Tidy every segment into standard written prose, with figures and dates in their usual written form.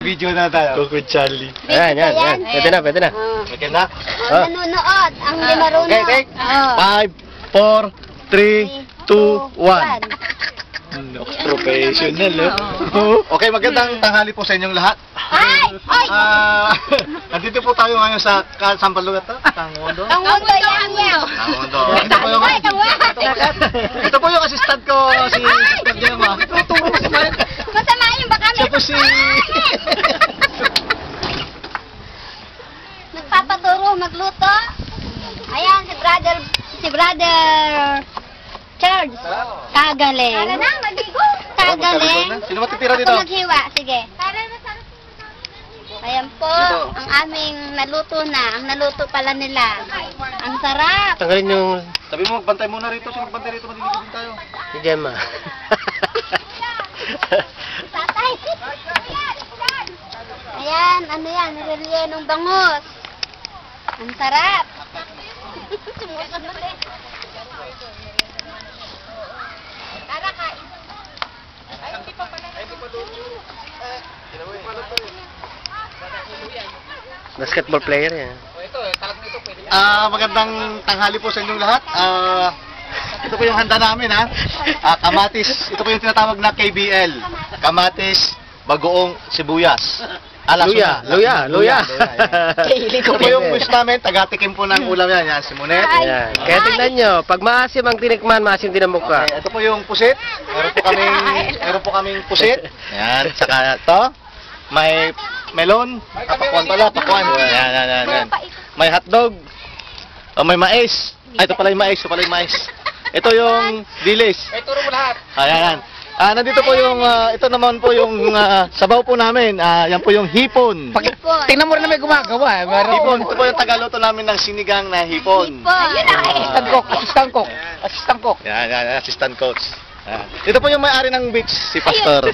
Video na tayo. Cook with Charlie. Ayan, yan, yan. Pwede na, pwede na. Okay na? Nanonood. Ang di marunong. Okay, take. 5, 4, 3, 2, 1. Professional, oh. Okay, magandang tanghali po sa inyong lahat. Ay! Ay! Nandito po tayo ngayon sa Sampalugat, Tangondo. Ang mundo yan yan. Tangondo. Ito po yung assistant ko, si Sister Gemma. Tuturo mo sa mic. Masama yung baka Siya po si... Nagpapaturo magluto. Ayan, si brother Charles. Kagaling. Kala na, maligo. Kagaling. Sino matitira dito? Ako maghiwa, sige. Ayan po, ang aming naluto na. Ang naluto pala nila. Ang sarap. Tanggalin yung Sabi mo, magbantay muna rito. Sino magbantay rito? Madiligid din tayo. si Gemma. Tatay. Ayan, ano yan? Rellenong bangus. Ang sarap. Sumusunod eh. Tara, kain. Ay, hindi pa pala. Basketball player yan. Magandang tanghali po sa inyong lahat. Ito po yung handa namin, ha. Kamatis. Ito po yung tinatawag na KBL. Kamatis, bagoong sibuyas. Luya. Ito po yung wish namin. Tagatikim po ng ulam yan. Yan, si Monet. Ayan. Kaya tignan nyo, pag maasim ang tinikman, maasim din ang mukha. Okay, ito po yung pusit. Meron po kaming pusit. Yan, saka ito. May melon. Pakwan. Yan. May hotdog. May mais. Ito pala yung mais. Ito yung dilis. Turo mo lahat. Ayan. Nandito po yung, ito naman po yung sabaw po namin. Yan po yung hipon. Tingnan mo rin na may gumagawa. Hipon. Ito po yung tagaluto namin ng sinigang na hipon. Assistant cook. Yan, assistant coach. Ito po yung may-ari ng beach, si Pastor.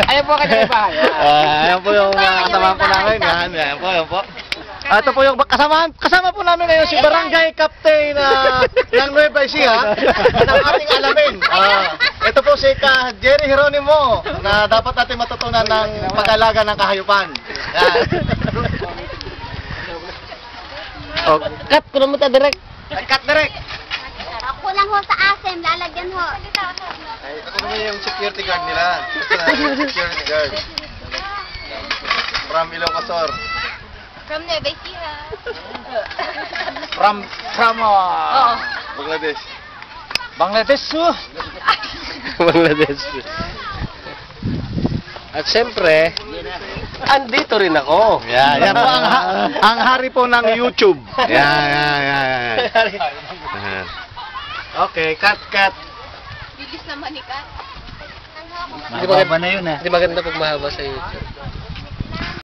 Ayan po kanina bahay. Ayan po yung kasama po namin. Ayan po. Ito po yung kasama po namin ngayon si Barangay Captain ng Nueva Ecija ng ating alamin. Ito po si Jerry Geronimo na dapat natin matutunan ng pag-alaga ng kahayupan. Cut ko na mo ta direct. Cut direct. Ako lang ho sa asim, lalagyan ho. Ako naman yung security guard nila. Security guard. From Ilocosor. From Nueva Ecija. From Bangladesh. Bangladesh. At siyempre, andito rin ako. Yan po ang hari po ng YouTube. Yan. Okay, cut. Bilis naman ni Kat. Hindi maganda pag mahaba sa YouTube.